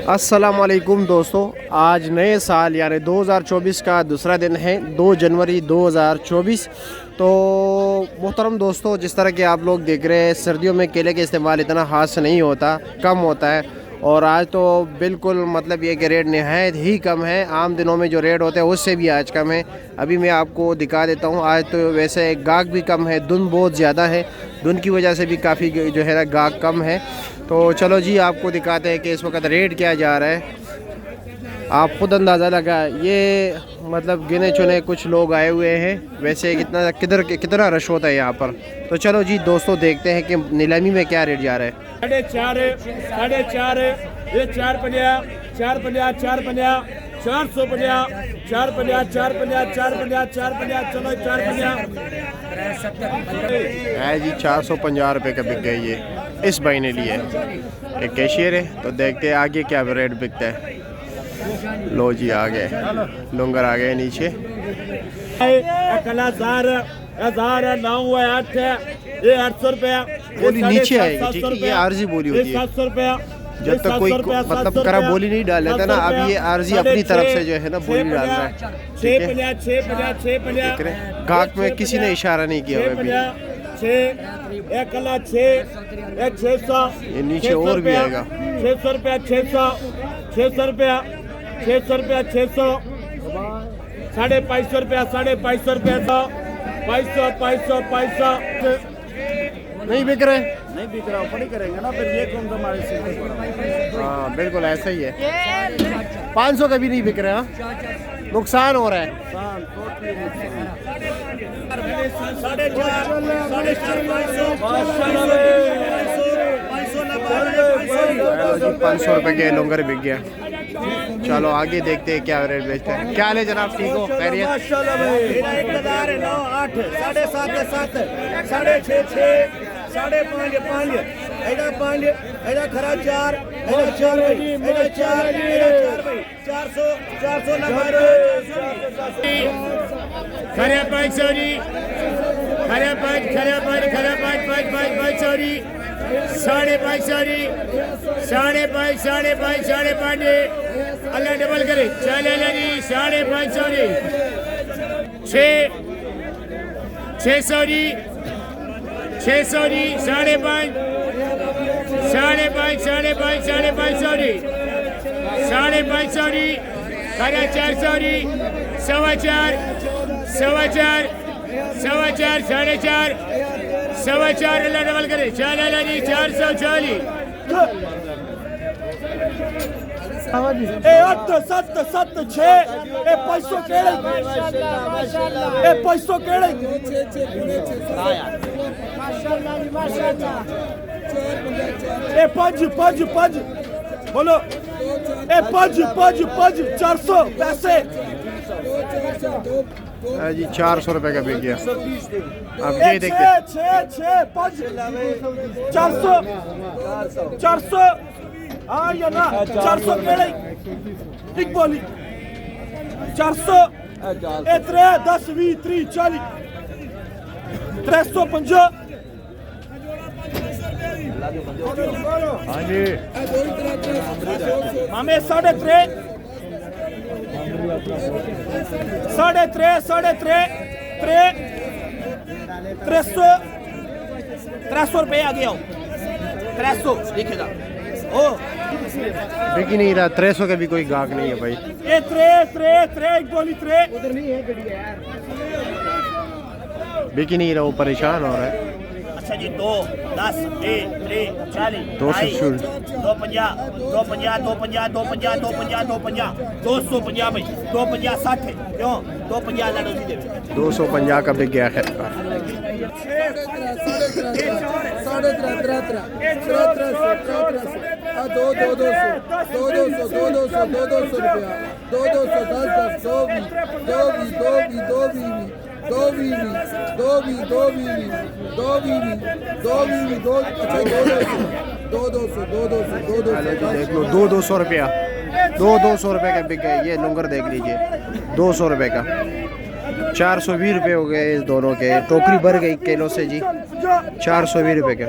अस्सलाम वालेकुम दोस्तों, आज नए साल यानी 2024 का दूसरा दिन है, 2 जनवरी 2024। तो मोहतरम दोस्तों, जिस तरह के आप लोग देख रहे हैं, सर्दियों में केले का इस्तेमाल इतना खास नहीं होता, कम होता है। और आज तो बिल्कुल मतलब ये कि रेट नहायत ही कम है। आम दिनों में जो रेट होते हैं उससे भी आज कम है। अभी मैं आपको दिखा देता हूँ। आज तो वैसे गाहक भी कम है, धुंध बहुत ज़्यादा है, धुंध की वजह से भी काफ़ी जो है ना गाहक कम है। तो चलो जी, आपको दिखाते हैं कि इस वक्त रेट क्या जा रहा है। आप खुद अंदाज़ा लगा, ये मतलब गिने चुने कुछ लोग आए हुए हैं। वैसे कितना रश होता है यहाँ पर। तो चलो जी दोस्तों, देखते हैं कि नीलामी में क्या रेट जा रहा है। 4.5 ये 4.50 4.50 4.50 450 4.50 4.50 4.50 4.50 चलो 4.50 है जी। 450 रुपये का बिक गई ये, इस भाई ने लिए। एक कैशियर है, तो देखते हैं आगे क्या रेट बिकता है। लो जी, आ गए लुंगर, आ गए नीचे। 1000 ये 800 रुपया बोली नीचे आएगी, ठीक है। ये आर्जी बोली होती है। 700 रुपया जब तक कोई मतलब करा बोली नहीं डाल लेता ना, अब ये आर्जी अपनी तरफ से जो है ना बोली डाल रहा है। 650 गाहक में किसी ने इशारा नहीं किया हुआ अभी। 600 ये नीचे और भी आएगा। 600 रुपया 600 रुपया 600 रुपया 600 550 रुपया 550 रुपया 500 नहीं बिक रहे, नहीं बिक रहा, ऊपर ही करेंगे ना फिर। ये कौन हमारे से? हाँ बिल्कुल ऐसा ही है। 500 का भी नहीं बिक रहे। हाँ, नुकसान हो रहा है। 500 रुपये के लुंगर बिक गया। चलो आगे देखते हैं क्या रेट बेचते हैं। क्या हाल है जनाब, ठीक हो? खैरियत? 8 7.5 6.5 5.5 ऐडा 5 ऐडा खरा 4 ऐडा 4 ऐडा 4 400 खरे 500 जी खरे 5 500 जी 5.5 5.5 अल्लाह डबल करे। चले जी 550 जी 600 जी 600 जी 5.5 550 जी 550 जी खरा 400 जी 4.25 4.25 4.5 अल्लाह डबल करे। चले जी 440 8 7 7 6 500 केड़े 500 केड़े माशाल्लाह 5 बोलो 5 400 पैसे जी। 400 रुपये का बिक गया। अब ये देखते 6 400 हाँ या ना 400 केड़े एक बोली 400 3 10 20 30 40 350 हाँ जी। हमें 3.5 300 रुपये आ गया 300 लिखेगा। ओ बिक ही नहीं रहा। 300 का भी कोई गाहक नहीं है भाई। ये 3 बोली 3 उधर नहीं है गड्डी यार। बिक ही नहीं रहा, वो परेशान हो रहा है। अच्छा जी 2 10 3 40 200 शुरू 250 भाई 250 60 क्यों 250 लड़ो जी 250 का बिक गया। खैर देख लो 200 रुपया 200 रुपये का बिक गए। ये लुंगर देख लीजिए 200 रुपये का। 420 रुपये हो गए इस दोनों के। टोकरी भर गई किलो से जी। 420 रुपये का।